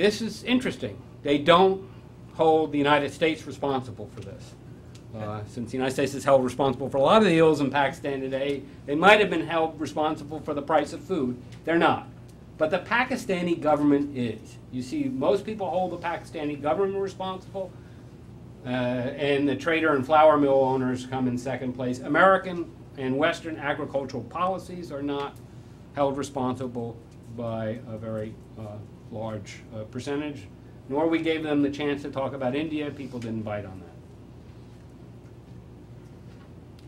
this is interesting. They don't hold the United States responsible for this. Since the United States is held responsible for a lot of the ills in Pakistan today, they might have been held responsible for the price of food. They're not. But the Pakistani government is. You see, most people hold the Pakistani government responsible, and the trader and flour mill owners come in second place. American and Western agricultural policies are not held responsible by a very large percentage, nor we gave them the chance to talk about India. People didn't bite on that.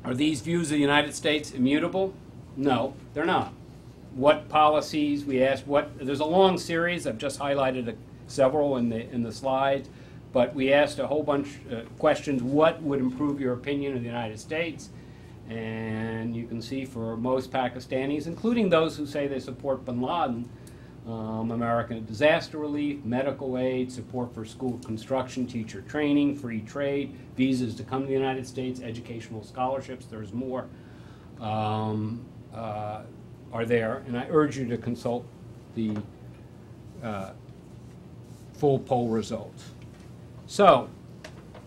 Are these views of the United States immutable? No, they're not. What policies, we asked, there's a long series, I've just highlighted several in the slides, but we asked a whole bunch of questions. What would improve your opinion of the United States? And you can see for most Pakistanis, including those who say they support bin Laden, American disaster relief, medical aid, support for school construction, teacher training, free trade, visas to come to the United States, educational scholarships, there's more, are there. And I urge you to consult the full poll results. So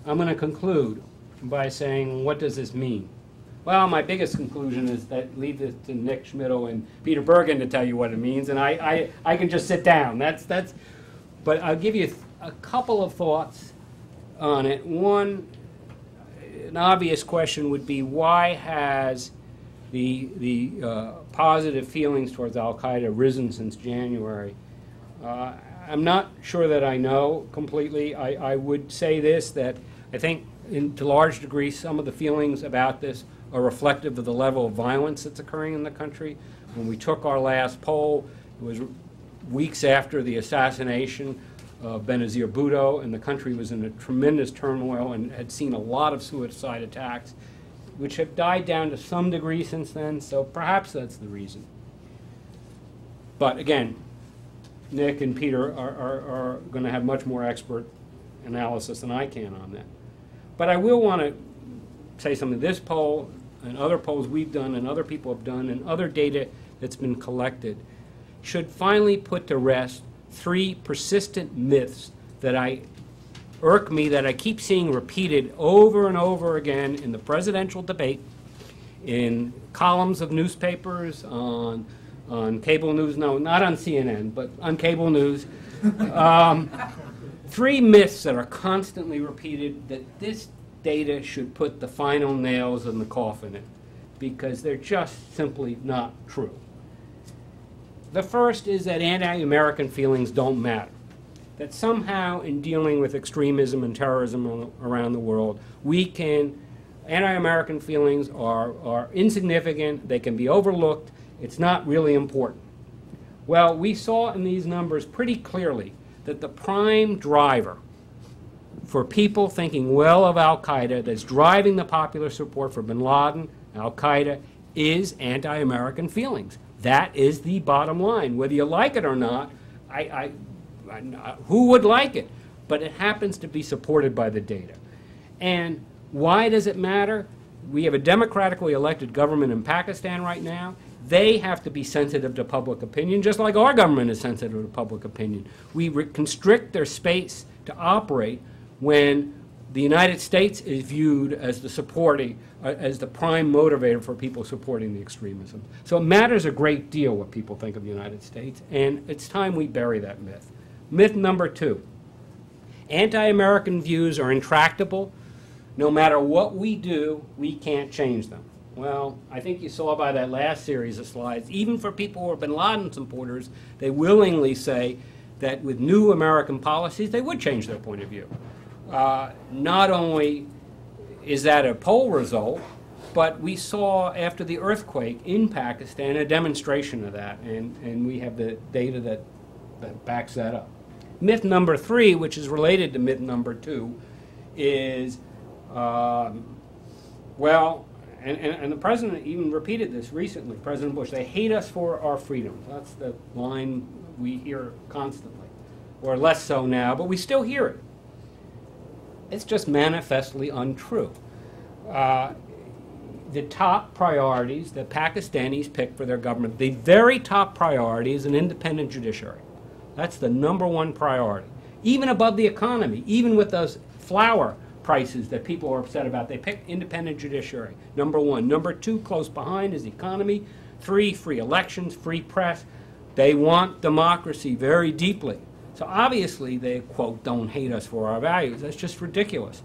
I'm going to conclude by saying, what does this mean? Well, my biggest conclusion is that leave it to Nick Schmidl and Peter Bergen to tell you what it means, and I can just sit down. But I'll give you a couple of thoughts on it. One, an obvious question would be, why has the positive feelings towards Al-Qaeda risen since January? I'm not sure that I know completely. I would say this, that I think to large degree some of the feelings about this are reflective of the level of violence that's occurring in the country. When we took our last poll, it was weeks after the assassination of Benazir Bhutto, and the country was in a tremendous turmoil and had seen a lot of suicide attacks, which have died down to some degree since then, so perhaps that's the reason. But again, Nick and Peter are going to have much more expert analysis than I can on that. But I will want to say something. This poll and other polls we've done and other people have done and other data that's been collected should finally put to rest three persistent myths that irk me, that I keep seeing repeated over and over again in the presidential debate, in columns of newspapers, on cable news, no, not on CNN, but on cable news. Three myths that are constantly repeated that this data should put the final nails in the coffin, because they're just simply not true. The first is that anti-American feelings don't matter. That somehow in dealing with extremism and terrorism around the world, anti-American feelings are insignificant, they can be overlooked, it's not really important. Well, we saw in these numbers pretty clearly that the prime driver for people thinking well of Al-Qaeda, that's driving the popular support for bin Laden, Al-Qaeda, is anti-American feelings. That is the bottom line. Whether you like it or not, who would like it? But it happens to be supported by the data. And why does it matter? We have a democratically elected government in Pakistan right now. They have to be sensitive to public opinion, just like our government is sensitive to public opinion. We constrict their space to operate when the United States is viewed as as the prime motivator for people supporting the extremism. So it matters a great deal what people think of the United States, and it's time we bury that myth. Myth number two, anti-American views are intractable. No matter what we do, we can't change them. Well, I think you saw by that last series of slides, even for people who are bin Laden supporters, they willingly say that with new American policies, they would change their point of view. Not only is that a poll result, but we saw after the earthquake in Pakistan a demonstration of that, and we have the data that backs that up. Myth number three, which is related to myth number two, is, well, and the president even repeated this recently, President Bush, they hate us for our freedoms. That's the line we hear constantly, or less so now, but we still hear it. It's just manifestly untrue. The top priorities that Pakistanis pick for their government, the very top priority is an independent judiciary. That's the #1 priority. Even above the economy, even with those flour prices that people are upset about, they pick independent judiciary, #1. #2, close behind, is economy. 3, free elections, free press. They want democracy very deeply. So obviously they, quote, don't hate us for our values. That's just ridiculous.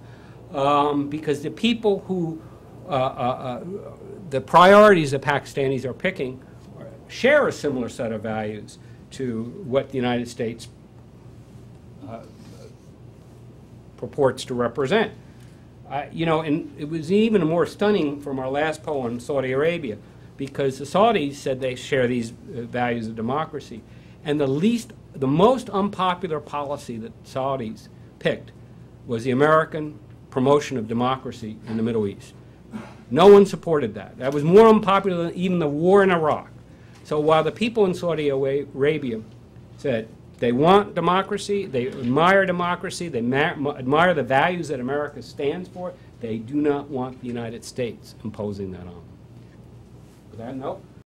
Because the people who, the priorities that Pakistanis are picking share a similar set of values to what the United States purports to represent. You know, and it was even more stunning from our last poll on Saudi Arabia, because the Saudis said they share these values of democracy, and the most unpopular policy that Saudis picked was the American promotion of democracy in the Middle East. No one supported that. That was more unpopular than even the war in Iraq. So while the people in Saudi Arabia said they want democracy, they admire democracy, they admire the values that America stands for, they do not want the United States imposing that on them. With that note.